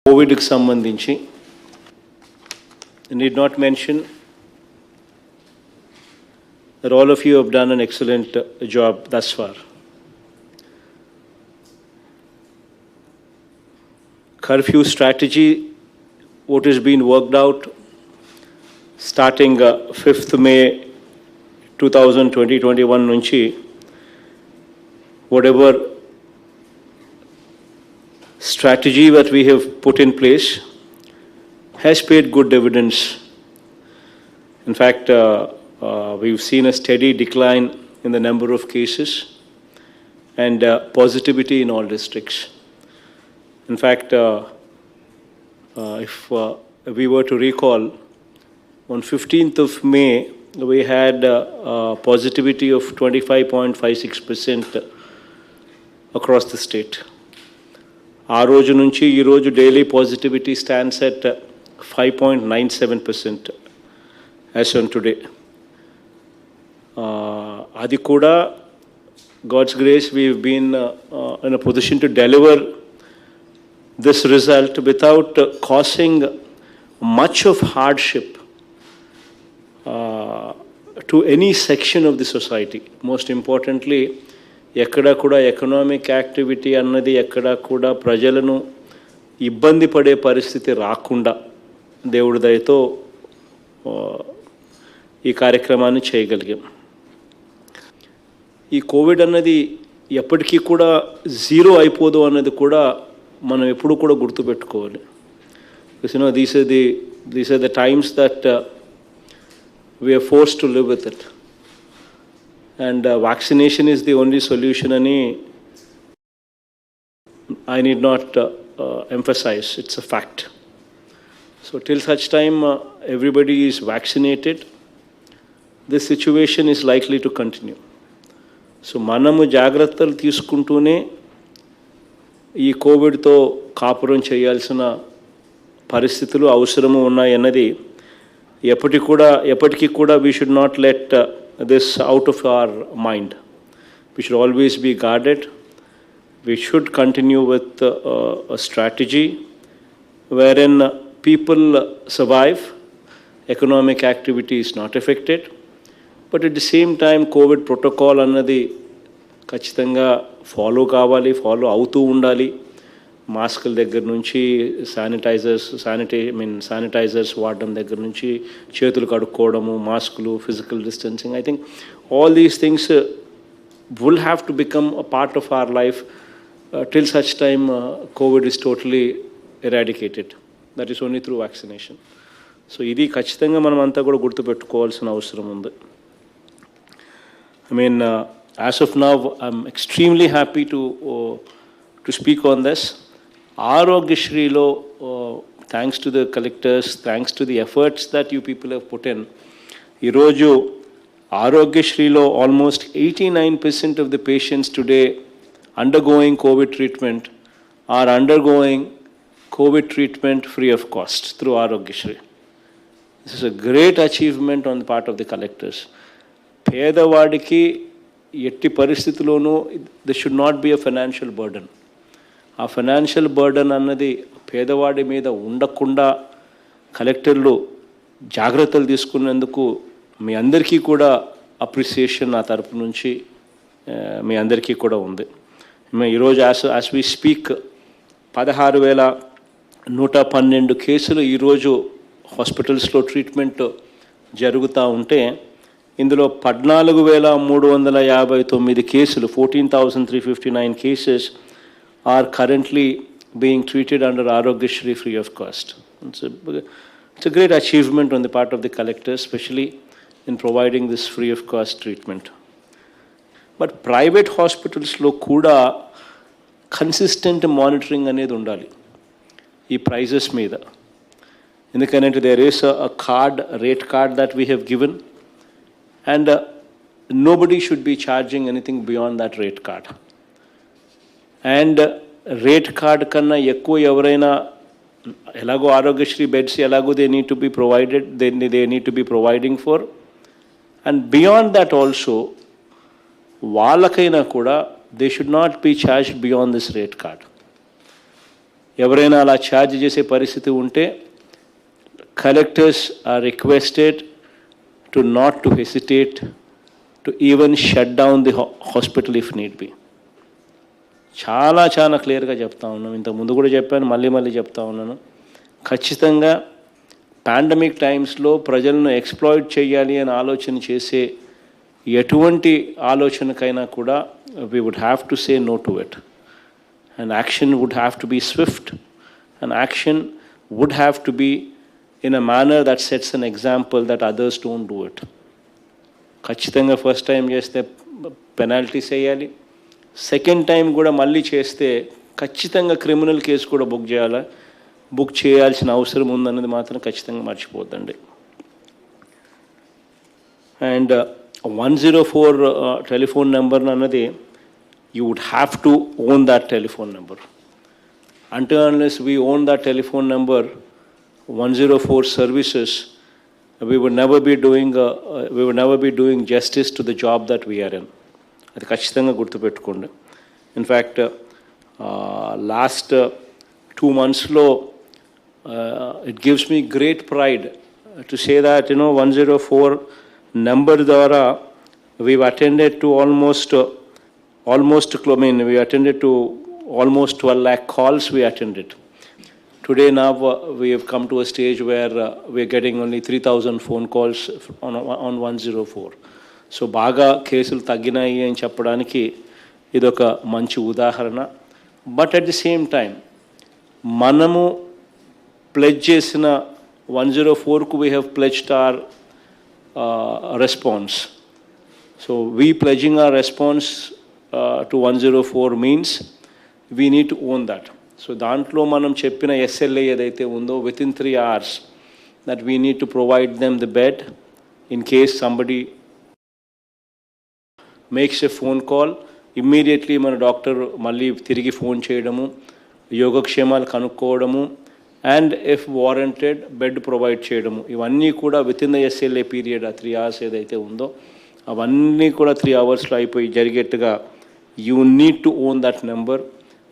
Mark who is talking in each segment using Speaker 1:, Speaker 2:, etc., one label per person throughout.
Speaker 1: కోవిడ్కి సంబంధించి need not mention that all of you have done an excellent job thus far. Curfew strategy, what has been worked out starting 5th May 2020-21 nunchi, whatever strategy that we have put in place has paid good dividends. In fact, we've seen a steady decline in the number of cases and positivity in all districts. In fact, if we were to recall, on 15th of May, we had positivity of 25.56% across the state. ఆ రోజు నుంచి ఈ రోజు daily positivity stands at 5.97% as on today. అది కూడా god's grace we been in a position to deliver this result without causing much of hardship to any section of the society. Most importantly ఎక్కడా కూడా economic activity అన్నది ఎక్కడా కూడా ప్రజలను ఇబ్బంది పడే పరిస్థితి రాకుండా దేవుడి దయతో ఈ కార్యక్రమాన్ని చేయగలిగాం. ఈ కోవిడ్ అన్నది ఎప్పటికీ కూడా జీరో అయిపోదు అన్నది కూడా మనం ఎప్పుడు కూడా గుర్తుపెట్టుకోవాలి. These are the times that we're forced to live with it. And vaccination is the only solution, and I need not emphasize, it's a fact. So till such time everybody is vaccinated, this situation is likely to continue. So manamu jagrattalu teeskuntune ee covid tho kaapuram cheyalsina paristhithulu avasaramu unnayi annadi eppatiki kuda we should not let this out of our mind. We should always be guarded. We should continue with a strategy wherein people survive, economic activity is not affected, but at the same time COVID protocol annadi ఖచ్చితంగా follow కావాలి, follow అవుతూ ఉండాలి. మాస్కుల దగ్గర నుంచి sanitizers వాడడం దగ్గర నుంచి చేతులు కడుక్కోవడము, మాస్కులు, physical distancing, I think all these things will have to become a part of our life till such time Covid is totally eradicated. That is only through vaccination. So ఇది ఖచ్చితంగా మనం అంతా కూడా గుర్తుపెట్టుకోవాల్సిన అవసరం ఉంది. I mean, as of now, I'm extremely happy to speak on this. Aarogyashree-lo, thanks to the collectors, thanks to the efforts that you people have put in, ee roju Aarogyashree-lo almost 89% of the patients today undergoing COVID treatment are undergoing COVID treatment free of cost through Aarogyashree. This is a great achievement on the part of the collectors. పేదవాడికి ఎట్టి పరిస్థితుల్లోనూ this should not be a financial burden. ఆ financial burden అన్నది పేదవాడి మీద ఉండకుండా కలెక్టర్లు జాగ్రత్తలు తీసుకున్నందుకు మీ అందరికీ కూడా అప్రిసియేషన్ నా తరపు నుంచి మీ అందరికీ కూడా ఉంది. ఈరోజు యాజ్ వి స్పీక్ 16,112 కేసులు ఈరోజు హాస్పిటల్స్లో ట్రీట్మెంట్ జరుగుతూ ఉంటే ఇందులో 14,359 కేసులు, 14,359 cases are currently being treated under Aarogyashree free of cost. It's a great achievement on the part of the collectors, especially in providing this free of cost treatment. But private hospitals lo kuda consistent monitoring anedi undali ee prices meeda. Endukante there is a rate card that we have given, and nobody should be charging anything beyond that rate card. And rate card kanna ekku evaraina elago Aarogyashree beds elago they need to be provided, they need to be providing for, and beyond that also వాళ్ళకైనా కూడా they should not be charged beyond this rate card. ఎవరైనా అలా charge చేసే పరిస్థితి ఉంటే collectors are requested to not to hesitate to even shut down the hospital if need be. చాలా చాలా క్లియర్గా చెప్తా ఉన్నాను, ఇంతకుముందు కూడా చెప్పాను, మళ్ళీ చెప్తా ఉన్నాను. ఖచ్చితంగా పాండమిక్ టైమ్స్లో ప్రజలను ఎక్స్ప్లాయిట్ చేయాలి అని ఆలోచన చేసే ఎటువంటి ఆలోచనకైనా కూడా we would have to say no to it. And action would have to be swift, and action would have to be in a manner that sets an example that others don't do it. ఖచ్చితంగా first time చేస్తే penalties వేయాలి, second time కూడా మళ్ళీ చేస్తే ఖచ్చితంగా criminal case కూడా book చేయాల్సిన అవసరం ఉందన్నది మాత్రం ఖచ్చితంగా మర్చిపోద్దండి. అండ్ 104 టెలిఫోన్ నెంబర్ అన్నది you would have to own that telephone number. Until unless we own that telephone number, 104 services, we would never be doing justice to the job that we are in. అది ఖచ్చితంగా గుర్తుపెట్టుకోండి. In fact last 2 monthsలో it gives me great pride to say that 104 number ద్వారా we've attended to we attended to almost 12 lakh calls we attended. Today now we have come to a stage where we are getting only 3,000 phone calls on 104. So బాగా కేసులు తగ్గినాయి అని చెప్పడానికి ఇదొక మంచి ఉదాహరణ. But at the same time మనము pledge చేసిన 104కు we have pledged our response. So we pledging our response to 104 means we need to own that. So దాంట్లో మనం చెప్పిన SLA ఏదైతే ఉందో within 3 hours that we need to provide them the bed in case somebody makes a phone call, immediately మన doctor మళ్ళీ తిరిగి phone చేయడము, యోగక్షేమాలు కనుక్కోవడము, and if warranted bed provide చేయడము, ఇవన్నీ కూడా వితిన్ ద SLA పీరియడ్ ఆ 3 hours ఏదైతే ఉందో అవన్నీ కూడా 3 hours అయిపోయి జరిగేట్టుగా you need to own that number,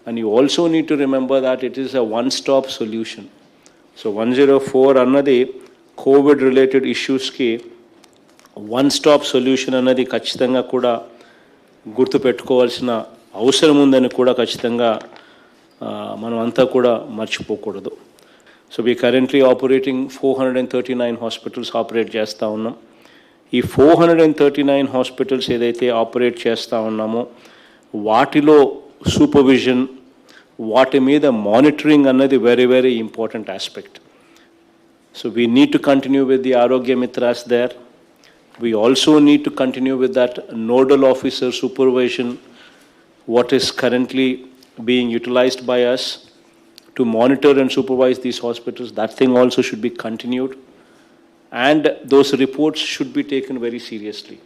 Speaker 1: and you also need to remember that it is a one-stop solution. So 104 అన్నది కోవిడ్ రిలేటెడ్ ఇష్యూస్కి one-stop solution అన్నది ఖచ్చితంగా కూడా గుర్తుపెట్టుకోవాల్సిన అవసరం ఉందని కూడా ఖచ్చితంగా మనం అంతా కూడా మర్చిపోకూడదు. So we currently operating 439 hospitals operate చేస్తూ ఉన్నాం. ఈ 439 హాస్పిటల్స్ ఏదైతే ఆపరేట్ చేస్తూ ఉన్నామో వాటిలో సూపర్విజన్, వాటి మీద మానిటరింగ్ అన్నది very very important aspect. So we need to continue with the ఆరోగ్య మిత్రాస్ there. We also need to continue with that nodal officer supervision, what is currently being utilized by us to monitor and supervise these hospitals. That thing also should be continued, and those reports should be taken very seriously.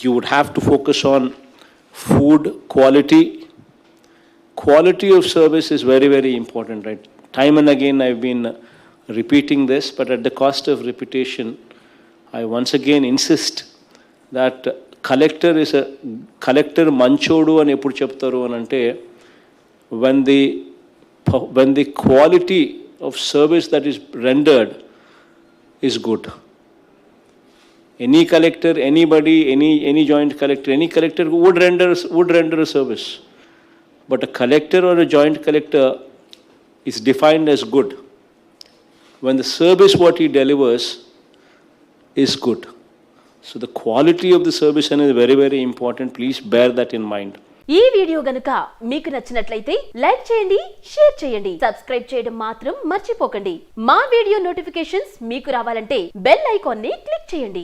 Speaker 1: You would have to focus on food quality. Quality of service is very, very important, right? Time and again I've been repeating this, but at the cost of repetition, I once again insist that collector manchodu అని ఎప్పుడు చెప్తారు అని అంటే when the quality of service that is rendered is good. Any collector, anybody, any joint collector, any collector would render a service. But a collector or a joint collector is defined as good when the service what he delivers is good. So the quality of the service is very, very important. Please bear that in mind.
Speaker 2: ఈ video గనుక మీకు నచ్చినట్లయితే like చేయండి, share చేయండి, subscribe చేయడం మాత్రం మర్చిపోకండి. మా వీడియో నోటిఫికేషన్స్ మీకు రావాలంటే బెల్ ఐకాన్ ని క్లిక్ చేయండి.